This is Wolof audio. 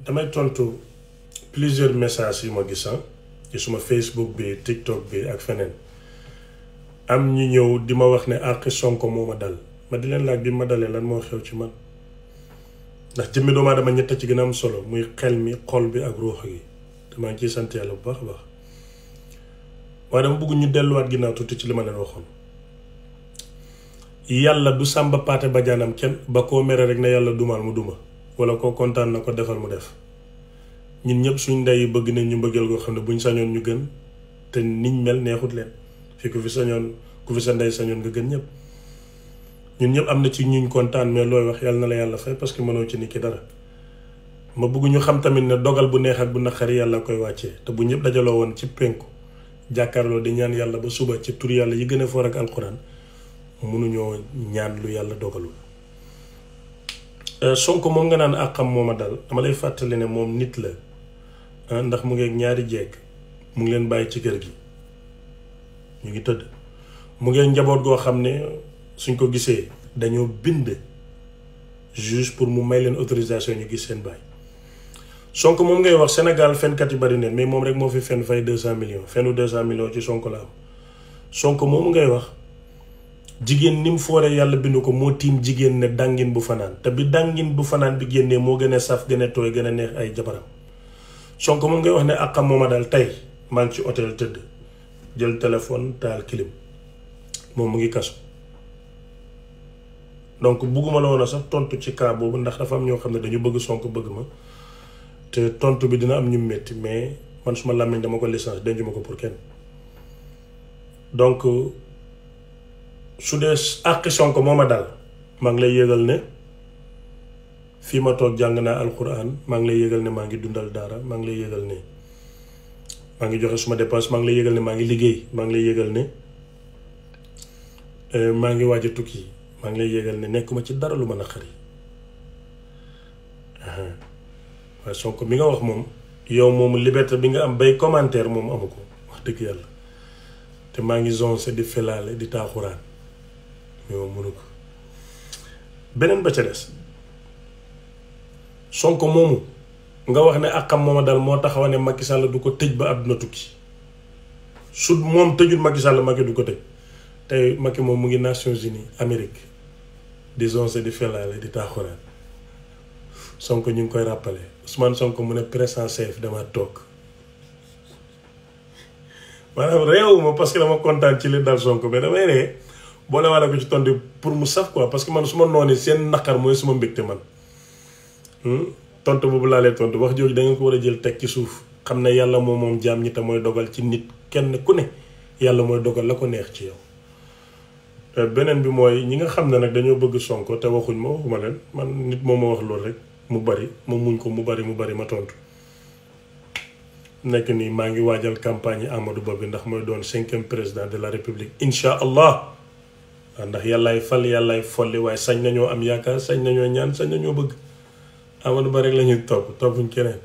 damay tontu plusieurs messages yu ma gis ci suma Facebook bi TikTok bi ak feneen am ñu ñëw di ma wax ne àqi Sonko moo ma dal ma di leen laaj bi ma dalee lan moo xew ci man ndax jëmmi doomu aadama ñett ci gën a am solo muy xel mi xol bi ak ruux gi te maa ngi ciy sant yàlla bu baax a baax waaye dama bëgg ñu delluwaat ginnaaw tuuti ci li ma leen waxoon yàlla du sàmba paate bajaanam kenn ba koo mere rek ne yàlla dumaal mu duma wala koo kontaan na ko defal mu def ñun ñëpp suñ ndey yi bëgg nañ ñu mbëggeel goo xam ne buñ sañoon ñu gën te niñ mel neexut leen fi ku fi sañoon ku fi sa ndey sañoon nga gën ñëpp ñun ñëpp am na ci ñuñ kontaan mais looy wax yàlla na la yàlla fay parce que mënoo ci nit ki dara ma bëgg ñu xam tamit ne dogal bu neex ak bu naqari yàlla koy wàccee te bu ñëpp dajaloo woon ci penku jàkkaarloo di ñaan yàlla ba suba ci tur yàlla yi gën a foor ak alxuraan mënuñoo ñaan lu yàlla dogalul Sonko moom nga naan àqam moo ma dal dama lay fàttali ne moom nit la ndax mu ngi ak ñaari jeeg mu ngi leen bàyyi ci kër gi ñu ngi tëdd mu ngi njaboot goo xam ne suñ ko gisee dañoo bind juge pour mu may leen autorisation ñu gis seen baay Sonko moom ngay wax Sénégal fenkat yi bari neen mais moom rek moo fi fen fay 200 millions fenu 200 millions ci Sonko la am Sonko moom ngay wax jigéen ni mu fooree yàlla bindu ko moo tiim jigéen ne dàngin bu fanaan te bi dàngin bu fanaan bi génnee moo gën a saf gën a tooy gën a neex ay jabaram Sonko moom ngay wax ne àqam mooma daal tey maa ngi ci hôtel tëdd jël téléphone taal clim moom mu ngi kaso donc bugguma la woon a sax tontu ci cas boobu ndax dafa am ñoo xam ne dañu bëgg Sonko bëgg ma te tontu bi dina am ñu metti mais man suma làmmiñ dama ko licence denjuma ko pour kenn donc su dee àqi Sonko moo ma dal maa ngi lay yëgal ne fii ma toog jàng naa alquran maa ngi lay yëgal ne maa ngi dundal daara maa ngi lay yëgal ne maa ngi joxe suma dépense maa ngi lay yëgal ne maa ngi liggéey maa ngi lay yëgal ne maa ngi waaj a tukki maa ngi lay yëgal ne nekkuma ci dara lu ma naqari waaye Sonko mi nga wax moom yow moom liberté bi nga am bay commentaire moom amu ko wax dëgg yàlla te maa ngi zonse di felaale di taaxuraan mais moom mënu ko beneen ba ca des Sonko moomu nga wax ne àqam mooma dal moo taxaw ne Macky Sall du ko tëj ba àdduna tukki su moom tëjul Macky Sall Macky du ko tëj tey Macky moom mu ngi Nations Unies Amérique di zonse di felaale di taaxuraan Sonko ñu ngi koy rappelé Ousmane Sonko mu ne présent chef dama toog maanaam réewuma parce que dama kontaan ci li dal Sonko mais damay ree boole wala ko ci tontu pour mu saf quoi parce que man su ma noonee seen naqar mooy suma mbégte man tontu boobu laa lay tontu wax jooju da ngeen ko war a jël teg ci suuf xam ne yàlla moom jaam ñi te mooy dogal ci nit kenn ku ne yàlla mooy dogal la ko neex ci yow. beneen bi mooy ñi nga xam ne nag dañoo bëgg Sonko te waxuñ ma waxuma leen man nit moo ma wax loolu rek mu bari ma muñ ko mu bari ma tontu. nekk nii maa ngi waajal campagne Amadou Ba bi ndax mooy doon 5e président de la République incha allah waaw ndax yàllaay fal yàllaay folli waaye sañ nañoo am yaakaar sañ nañoo ñaan sañ nañoo bëgg Amadou Ba rek la ñuy toppuñ keneen.